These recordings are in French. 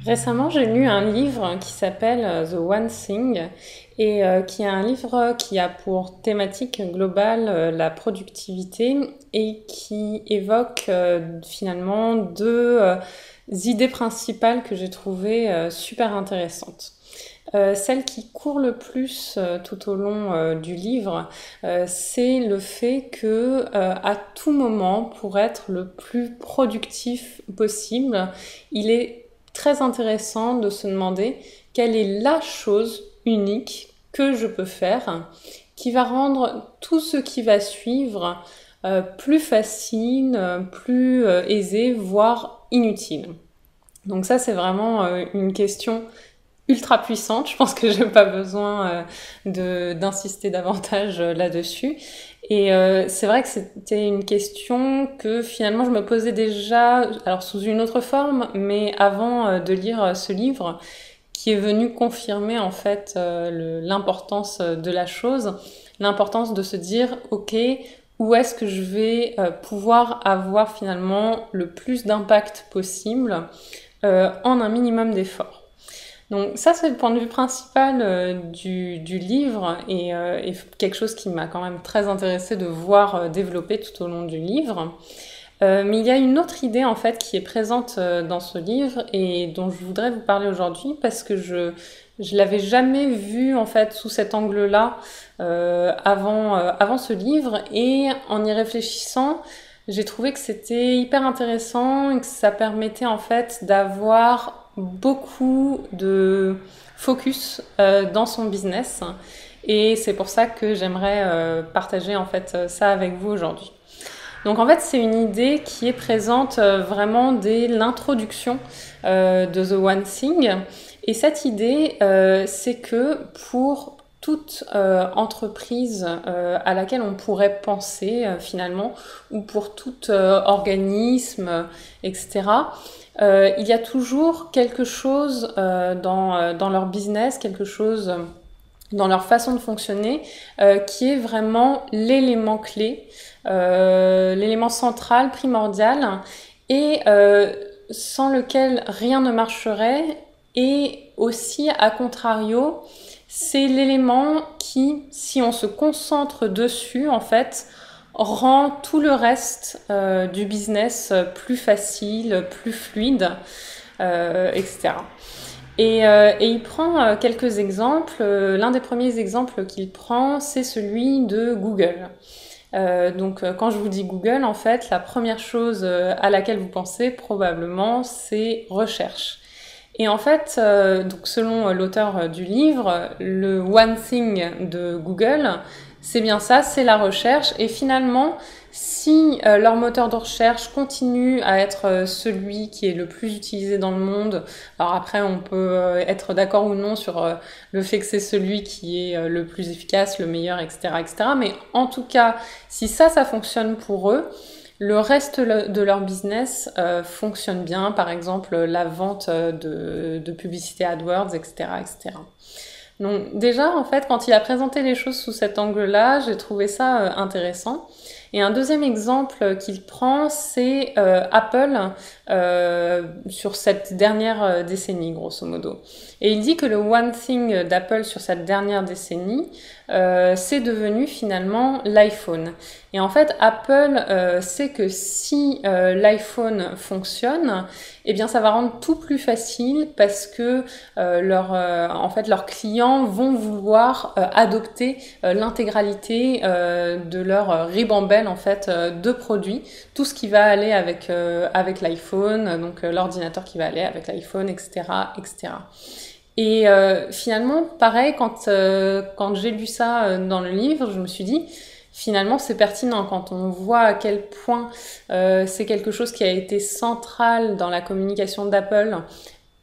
Récemment, j'ai lu un livre qui s'appelle The One Thing et qui est un livre qui a pour thématique globale la productivité et qui évoque finalement deux idées principales que j'ai trouvées super intéressantes. Celle qui court le plus tout au long du livre, c'est le fait que à tout moment, pour être le plus productif possible, il est très intéressant de se demander quelle est la chose unique que je peux faire qui va rendre tout ce qui va suivre plus facile, plus aisé, voire inutile. Donc ça, c'est vraiment une question ultra puissante. Je pense que j'ai pas besoin d'insister davantage là-dessus. Et c'est vrai que c'était une question que finalement je me posais déjà, alors sous une autre forme, mais avant de lire ce livre, qui est venu confirmer en fait l'importance de la chose, l'importance de se dire, ok, où est-ce que je vais pouvoir avoir finalement le plus d'impact possible en un minimum d'efforts. Donc ça, c'est le point de vue principal du livre et quelque chose qui m'a quand même très intéressée de voir développer tout au long du livre. Mais il y a une autre idée en fait qui est présente dans ce livre et dont je voudrais vous parler aujourd'hui parce que je l'avais jamais vu en fait sous cet angle-là avant ce livre, et en y réfléchissant, j'ai trouvé que c'était hyper intéressant et que ça permettait en fait d'avoir beaucoup de focus dans son business, et c'est pour ça que j'aimerais partager en fait ça avec vous aujourd'hui. Donc en fait, c'est une idée qui est présente vraiment dès l'introduction de The One Thing. Et cette idée, c'est que pour toute entreprise à laquelle on pourrait penser finalement, ou pour tout organisme, etc., il y a toujours quelque chose dans leur business, quelque chose dans leur façon de fonctionner, qui est vraiment l'élément clé, l'élément central, primordial, et sans lequel rien ne marcherait, et aussi, à contrario, c'est l'élément qui, si on se concentre dessus, en fait, rend tout le reste du business plus facile, plus fluide, etc. Et il prend quelques exemples. L'un des premiers exemples qu'il prend, c'est celui de Google. Donc quand je vous dis Google, en fait, la première chose à laquelle vous pensez probablement, c'est recherche. Et en fait, donc selon l'auteur du livre, le One Thing de Google, c'est bien ça, c'est la recherche. Et finalement, si leur moteur de recherche continue à être celui qui est le plus utilisé dans le monde, alors après on peut être d'accord ou non sur le fait que c'est celui qui est le plus efficace, le meilleur, etc., etc. Mais en tout cas, si ça fonctionne pour eux, le reste de leur business fonctionne bien, par exemple la vente de publicité AdWords, etc., etc. Donc déjà, en fait, quand il a présenté les choses sous cet angle-là, j'ai trouvé ça intéressant. Et un deuxième exemple qu'il prend, c'est Apple sur cette dernière décennie, grosso modo. Et il dit que le One Thing d'Apple sur cette dernière décennie, c'est devenu finalement l'iPhone. Et en fait, Apple sait que si l'iPhone fonctionne, eh bien ça va rendre tout plus facile parce que en fait, leurs clients vont vouloir adopter l'intégralité de leur ribambelle en fait de produits, tout ce qui va aller avec l'iPhone, donc l'ordinateur qui va aller avec l'iPhone, etc., etc. Et finalement, pareil, quand j'ai lu ça dans le livre, je me suis dit, finalement, c'est pertinent quand on voit à quel point c'est quelque chose qui a été central dans la communication d'Apple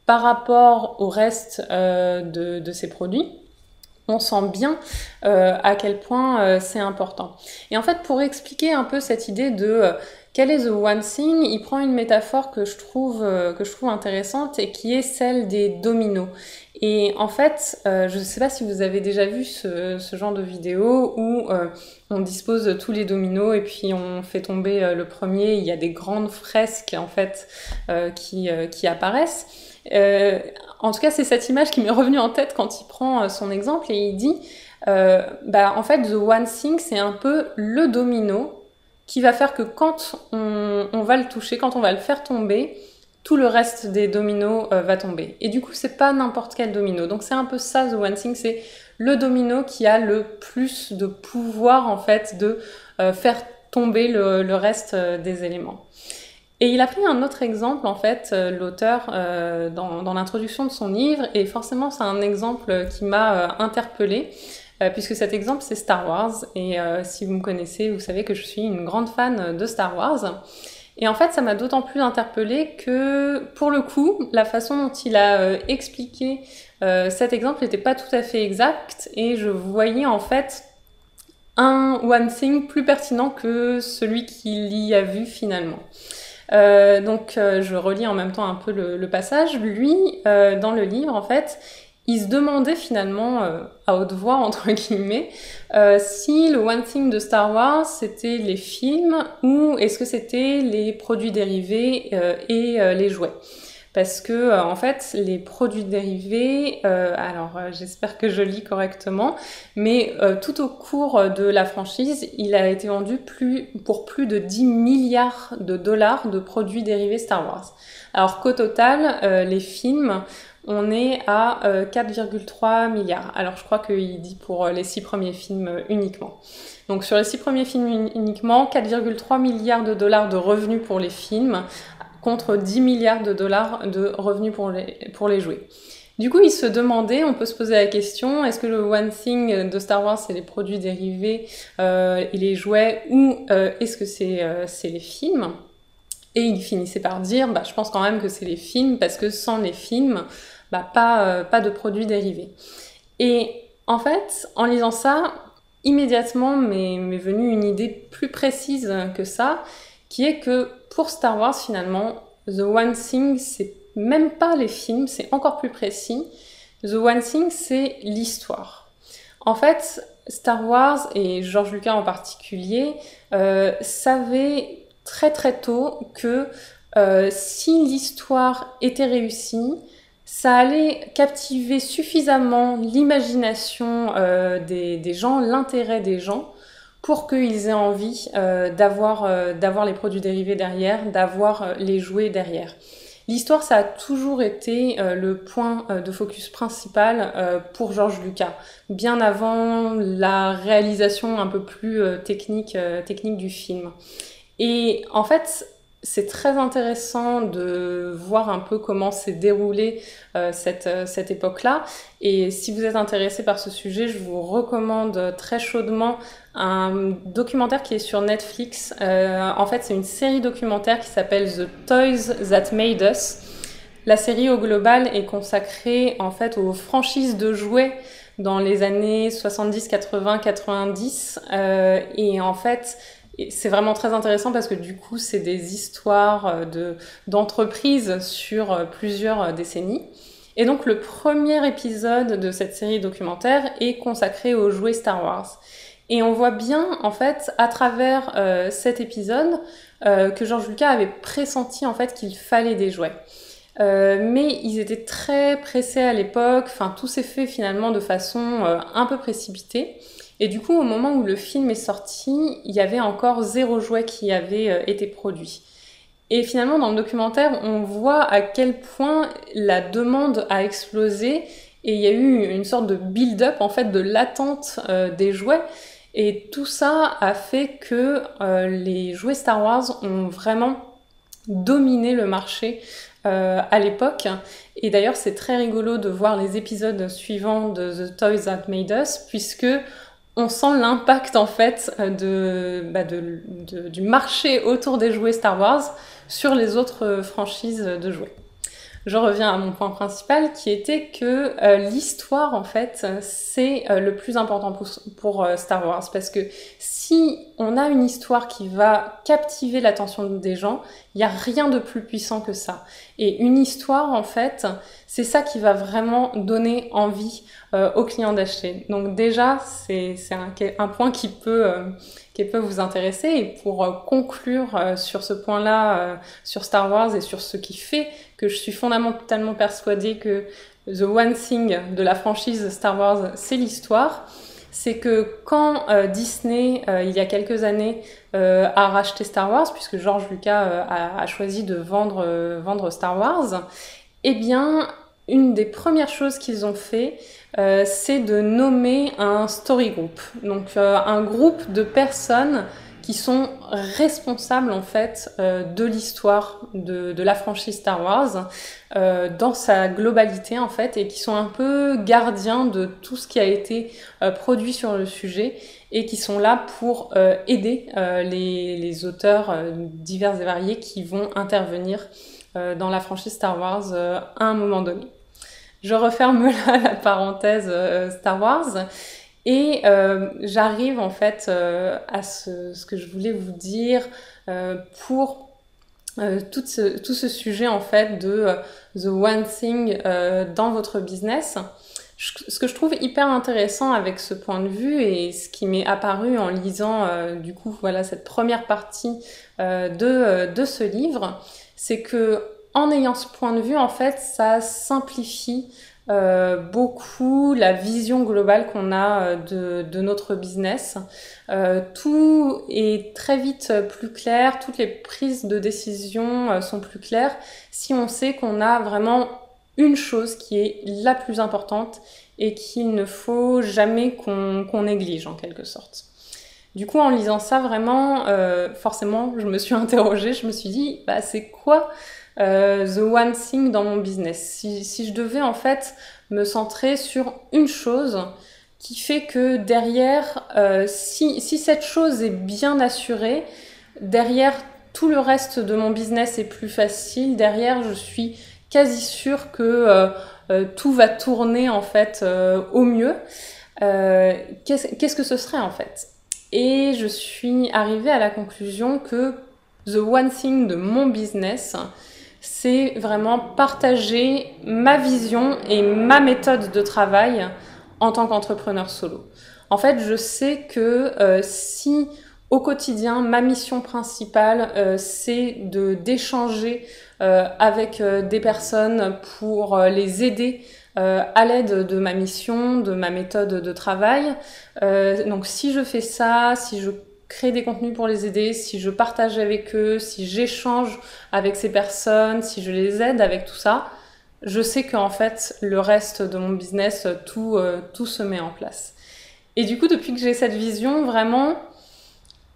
par rapport au reste de ses produits. On sent bien à quel point c'est important. Et en fait, pour expliquer un peu cette idée de quel est the one thing, il prend une métaphore que je trouve intéressante et qui est celle des dominos. Et en fait, je ne sais pas si vous avez déjà vu ce genre de vidéo où on dispose tous les dominos et puis on fait tomber le premier. Il y a des grandes fresques en fait qui apparaissent. En tout cas, c'est cette image qui m'est revenue en tête quand il prend son exemple et il dit en fait, The One Thing, c'est un peu le domino qui va faire que quand on va le toucher, quand on va le faire tomber, tout le reste des dominos va tomber. Et du coup, c'est pas n'importe quel domino. Donc c'est un peu ça, The One Thing, c'est le domino qui a le plus de pouvoir, en fait, de faire tomber le reste des éléments. Et il a pris un autre exemple, en fait, l'auteur, dans l'introduction de son livre, et forcément, c'est un exemple qui m'a interpellée, puisque cet exemple, c'est Star Wars, et si vous me connaissez, vous savez que je suis une grande fan de Star Wars. Et en fait, ça m'a d'autant plus interpellée que, pour le coup, la façon dont il a expliqué cet exemple n'était pas tout à fait exact, et je voyais en fait un One Thing plus pertinent que celui qu'il y a vu finalement. Je relis en même temps un peu le passage. Lui, dans le livre, en fait, il se demandait finalement, à haute voix, entre guillemets, si le One Thing de Star Wars, c'était les films ou est-ce que c'était les produits dérivés et les jouets. Parce que, en fait, les produits dérivés, j'espère que je lis correctement, mais tout au cours de la franchise, il a été vendu pour plus de 10 milliards de dollars de produits dérivés Star Wars. Alors qu'au total, les films, on est à 4,3 milliards. Alors je crois qu'il dit pour les 6 premiers films uniquement. Donc sur les 6 premiers films uniquement, 4,3 milliards de dollars de revenus pour les films, contre 10 milliards de dollars de revenus pour les jouets. Du coup, il se demandait, on peut se poser la question, est-ce que le One Thing de Star Wars, c'est les produits dérivés et les jouets, ou est-ce que c'est les films? Et il finissait par dire, je pense quand même que c'est les films, parce que sans les films, pas de produits dérivés. Et en fait, en lisant ça, immédiatement m'est venue une idée plus précise que ça, qui est que pour Star Wars, finalement, The One Thing, c'est même pas les films, c'est encore plus précis. The One Thing, c'est l'histoire. En fait, Star Wars, et George Lucas en particulier, savait très très tôt que si l'histoire était réussie, ça allait captiver suffisamment l'imagination des gens, l'intérêt des gens, pour qu'ils aient envie d'avoir les produits dérivés derrière, d'avoir les jouets derrière. L'histoire, ça a toujours été le point de focus principal pour George Lucas, bien avant la réalisation un peu plus technique du film. Et en fait, c'est très intéressant de voir un peu comment s'est déroulée cette époque-là. Et si vous êtes intéressé par ce sujet, je vous recommande très chaudement un documentaire qui est sur Netflix. En fait, c'est une série documentaire qui s'appelle The Toys That Made Us. La série au global est consacrée en fait aux franchises de jouets dans les années 70, 80, 90. Et en fait, c'est vraiment très intéressant parce que du coup, c'est des histoires d'entreprises sur plusieurs décennies. Et donc, le premier épisode de cette série documentaire est consacré aux jouets Star Wars. Et on voit bien, en fait, à travers cet épisode, que George Lucas avait pressenti, en fait, qu'il fallait des jouets. Mais ils étaient très pressés à l'époque, enfin, tout s'est fait finalement de façon un peu précipitée. Et du coup, au moment où le film est sorti, il y avait encore 0 jouet qui avait été produit. Et finalement, dans le documentaire, on voit à quel point la demande a explosé et il y a eu une sorte de build-up, en fait, de l'attente des jouets. Et tout ça a fait que les jouets Star Wars ont vraiment dominé le marché à l'époque. Et d'ailleurs, c'est très rigolo de voir les épisodes suivants de The Toys That Made Us, puisque on sent l'impact en fait du marché autour des jouets Star Wars sur les autres franchises de jouets. Je reviens à mon point principal qui était que l'histoire en fait c'est le plus important pour Star Wars, parce que si on a une histoire qui va captiver l'attention des gens, il n'y a rien de plus puissant que ça. Et une histoire en fait, c'est ça qui va vraiment donner envie aux clients d'acheter. Donc déjà c'est un point qui peut qu'elles peuvent vous intéresser. Et pour conclure sur ce point-là, sur Star Wars et sur ce qui fait que je suis fondamentalement persuadée que the one thing de la franchise Star Wars, c'est l'histoire. C'est que quand Disney, il y a quelques années, a racheté Star Wars, puisque George Lucas a choisi de vendre Star Wars, eh bien, une des premières choses qu'ils ont fait, c'est de nommer un story group. Donc, un groupe de personnes qui sont responsables en fait de l'histoire de la franchise Star Wars dans sa globalité en fait, et qui sont un peu gardiens de tout ce qui a été produit sur le sujet, et qui sont là pour aider les auteurs divers et variés qui vont intervenir dans la franchise Star Wars à un moment donné. Je referme là la parenthèse Star Wars. Et j'arrive en fait à ce que je voulais vous dire pour tout ce sujet en fait de the one thing dans votre business. Ce que je trouve hyper intéressant avec ce point de vue, et ce qui m'est apparu en lisant du coup voilà cette première partie de ce livre, c'est que en ayant ce point de vue en fait ça simplifie beaucoup la vision globale qu'on a de notre business. Tout est très vite plus clair, toutes les prises de décision sont plus claires si on sait qu'on a vraiment une chose qui est la plus importante et qu'il ne faut jamais qu'on néglige en quelque sorte. Du coup, en lisant ça, vraiment, forcément, je me suis interrogée, je me suis dit, bah, c'est quoi the one thing dans mon business? Si je devais en fait me centrer sur une chose qui fait que derrière, si cette chose est bien assurée, derrière tout le reste de mon business est plus facile, derrière je suis quasi sûre que tout va tourner en fait au mieux. Qu'est-ce que ce serait en fait? Et je suis arrivée à la conclusion que the one thing de mon business, c'est vraiment partager ma vision et ma méthode de travail en tant qu'entrepreneur solo. En fait, je sais que si au quotidien, ma mission principale, c'est d'échanger avec des personnes pour les aider à l'aide de ma mission, de ma méthode de travail. Donc si je fais ça, si je crée des contenus pour les aider, si je partage avec eux, si j'échange avec ces personnes, si je les aide avec tout ça, je sais qu'en fait, le reste de mon business, tout se met en place. Et du coup, depuis que j'ai cette vision, vraiment,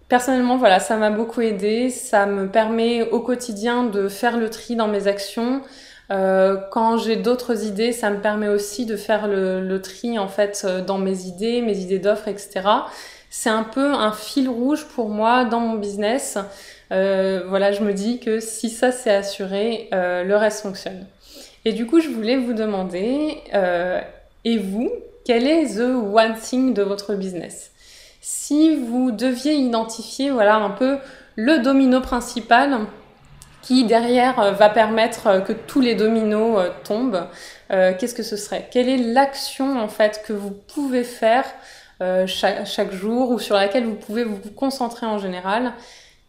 personnellement, voilà, ça m'a beaucoup aidée. Ça me permet au quotidien de faire le tri dans mes actions. Quand j'ai d'autres idées, ça me permet aussi de faire le tri en fait dans mes idées d'offres, etc. C'est un peu un fil rouge pour moi dans mon business. Voilà, je me dis que si ça c'est assuré, le reste fonctionne. Et du coup, je voulais vous demander, et vous, quel est the one thing de votre business? Si vous deviez identifier, voilà, un peu le domino principal qui derrière va permettre que tous les dominos tombent, qu'est-ce que ce serait? Quelle est l'action en fait que vous pouvez faire chaque jour, ou sur laquelle vous pouvez vous concentrer en général,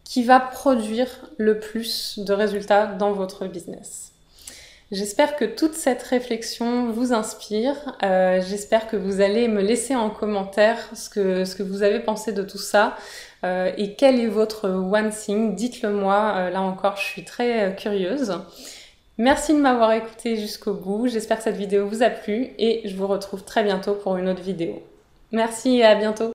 qui va produire le plus de résultats dans votre business? J'espère que toute cette réflexion vous inspire. J'espère que vous allez me laisser en commentaire ce que vous avez pensé de tout ça. Et quel est votre one thing? Dites-le moi. Là encore, je suis très curieuse. Merci de m'avoir écouté jusqu'au bout. J'espère que cette vidéo vous a plu et je vous retrouve très bientôt pour une autre vidéo. Merci et à bientôt.